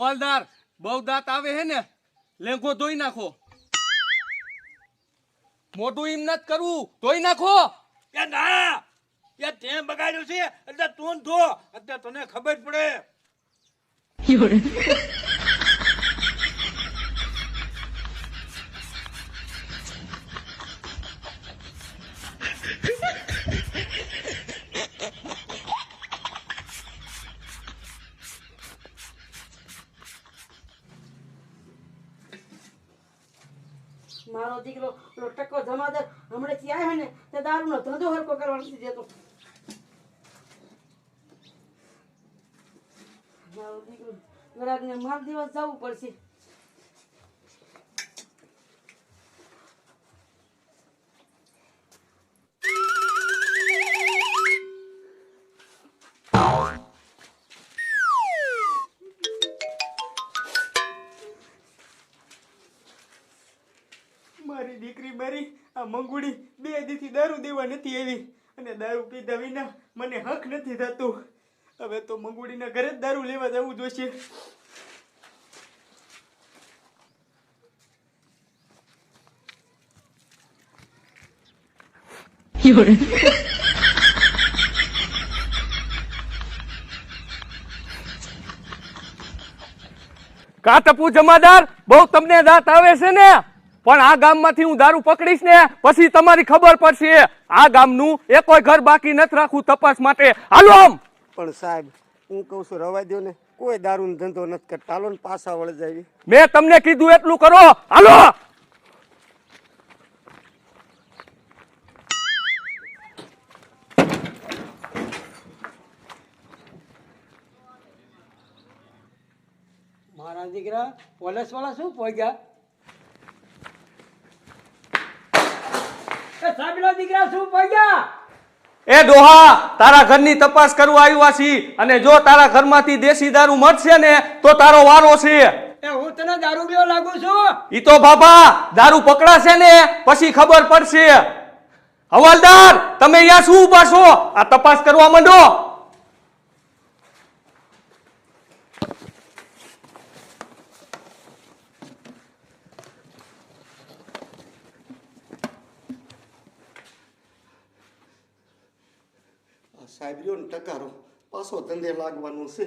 હવાલદાર બહુ દાંત આવે હે ને લેંગો ધોઈ નાખો. મોટું એમ નથી કરવું, ધોઈ નાખો. એ ના એ તે બગાડ્યું છે એટલે તું ધો એટલે તને ખબર પડે. મારો દીકરો ટકો જમાદાર હમણાં ત્યાં હે ને તે દારૂનો ધંધો હરકો કરવા નથી દેતો. મારો દીકરો ગ્રાહકને માર દિવસ જવું પડશે. મારી દીકરી મારી આ મંગુડી 2 દીથી દારૂ દેવા નથી આવી અને દારૂ પીધા વિના મને હક નથી થતું. હવે તો મંગુડીના ઘરે જ દારૂ લેવા જવું જોઈશે. કા ટપુ જમાદાર બહુ તમને દાંત આવે છે ને, પણ આ ગામમાંથી હું દારૂ પકડીશ ને પછી તમારી ખબર પડશે. આ ગામનું એકોય ઘર બાકી નથી રાખવું તપાસ માટે. હાલો આમ. પણ સાહેબ હું કહું છું રવા દો ને, કોઈ દારૂનો ધંધો નથી કરતા. હાલો ને પાછા વળ જાવી. મેં તમને કીધું એટલું કરો. હાલો. મારા દીકરા પોલીસ વાળા શું પહોંચ્યા? સાહેબના દીકરા શું પહોંચ્યા? એ ડોહા તારા ઘરની તપાસ કરવા આવ્યા છી અને જો તારા ઘરમાંથી દેશી દારૂ મળશે ને તો તારો વારો છે. એ હું તને દારૂ પીવા લાગુ છું? ઈ તો બાબા દારૂ પકડાશે ને પછી ખબર પડશે. હવાલદાર તમે અહીંયા શું ઉભા છો? આ તપાસ કરવા માંડો. સાહેબ રહ્યો ને ટકારો પાછો ધંધે લાગવાનું છે.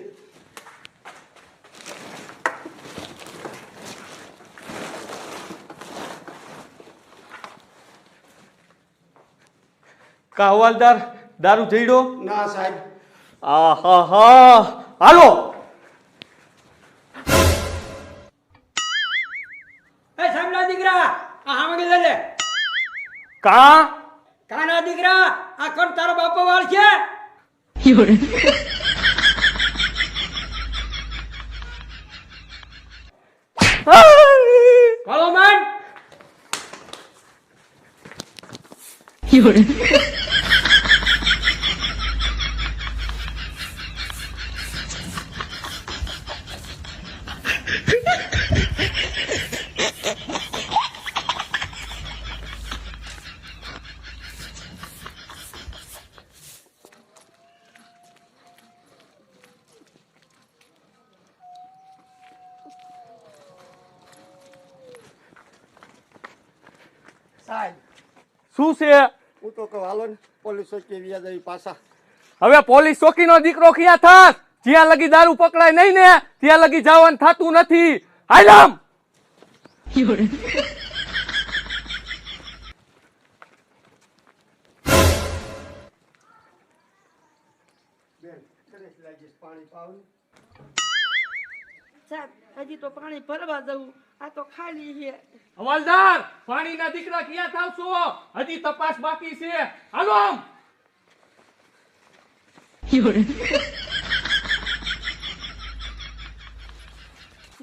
કા હવાલદાર દારૂ જઈડો? ના સાહેબ. આહા હાલો. એ સાહેબના દીકરા આ હામે લે લે. કા કાના દીકરા આ કોણ તારો બાપો વાળ છે? બોલો મન. સાહેબ શું છે? હું તો કહું હાલો ને પોલીસ ચોકી વ્યા જવી પાછા. હવે પોલીસ ચોકીનો દીકરો ક્યાં થાસ? જ્યાં લગી દારૂ પકડાય નહીં ને ત્યાં લગી જવાનું થતું નથી. હાલ આમ. પાણી પાવ. સાહેબ હજી તો પાણી ભરવા જવું, આ તો ખાલી છે. હવાલદાર પાણીના દીકરા ક્યાં થાવ છો? હજી તપાસ બાકી છે. હાલો આમ.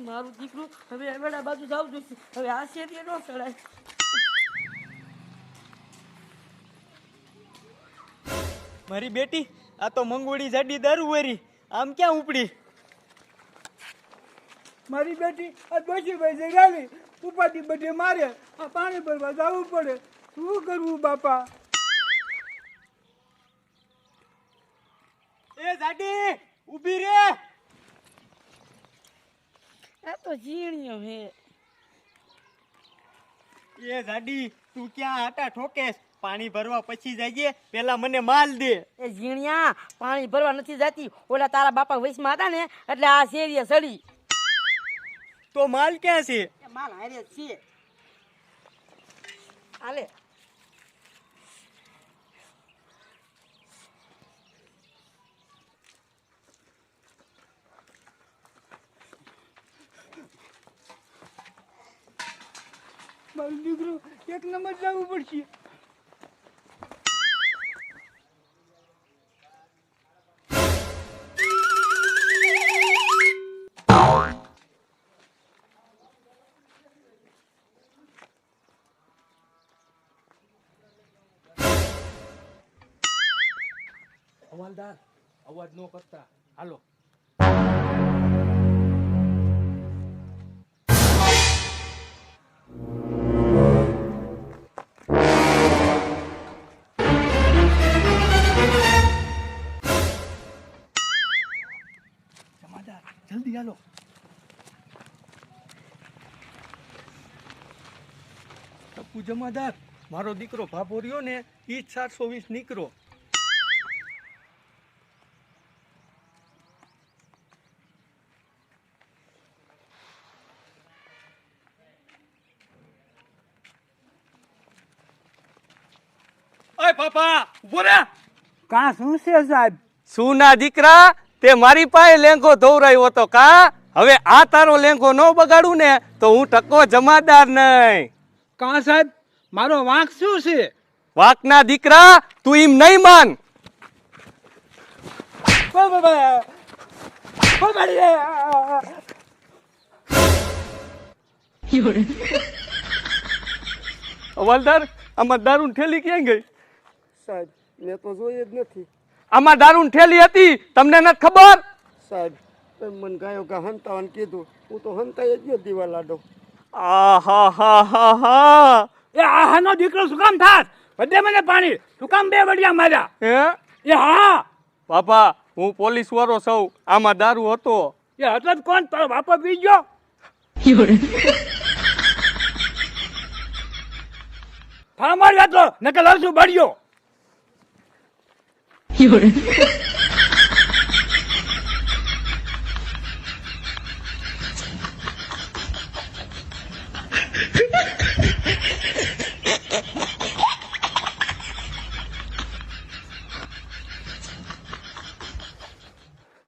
મારું દીકરું હવે એવડા બાજુ જવું જોઈશે. હવે આ શેરીએ ન ચડાય. મારી બેટી આ તો મંગોડી જાડી દારૂ વેરી આમ ક્યાં ઉપડી? મારી બેટી આ ડોશીભાઈ જગાવી ઉપાડી બધે મારે આ પાણી ભરવા જવું પડે. શું કરવું બાપા? એ જાડી ઊભી રે. આ તો ઝીણ્યો હે. એ જાડી તું ક્યાં આટા ઠોકેશ? પાણી ભરવા પછી જઈએ, પેલા મને માલ દે. એ ઝીણિયા પાણી ભરવા નથી જાતી. ઓલા તારા બાપા વયસમાં હતા ને એટલે આ શેરીએ સડી. તો માલ ક્યાં છે? એ માલ હારે છે. હાલે. મારો દીકરો એક નંબર જવું પડશે. હવાલદાર અવાજ ન કરતા હાલો. જમાદાર જલ્દી હાલો. ટપ્પુ જમાદાર, મારો દીકરો ભાભો રહ્યો ને ઈ જ 720 નીકળો. ઓય પાપા ઉભો રે. કાં શું છે સાહેબ? સુના દીકરા, તે મારી પાસે લેંઘો ધોવરાયો હતો કા? હવે આ તારો લેંઘો ન બગાડું ને તો હું ટકો જમાદાર નહીં. કાં સાહેબ, મારો વાંક શું છે? વાકના દીકરા, તું એમ નહીં માન. હવાલદાર, આમાં દારૂની થેલી ક્યાં ગઈ? સાહેબ મેં તો જોઈ જ નથી. આમાં દારૂની થેલી હતી, તમને નથી ખબર? સાહેબ તમે મને ગાયો ગા હંતાવાનું કીધું, હું તો હંતાઈ જ ગયો દીવા લાડો. આહાહાહાહા. એ આહાનો દીકરો શું કામ થાત? બધે મને પાણી શું કામ બે વડિયા માર્યા? હે એ હા, બાપા, હું પોલીસ વાળો સૌ, આમાં દારૂ હતો. એ હતો જ કોણ? તારો બાપો પી ગયો? ફામર હતો નકલ હરસું બળ્યો.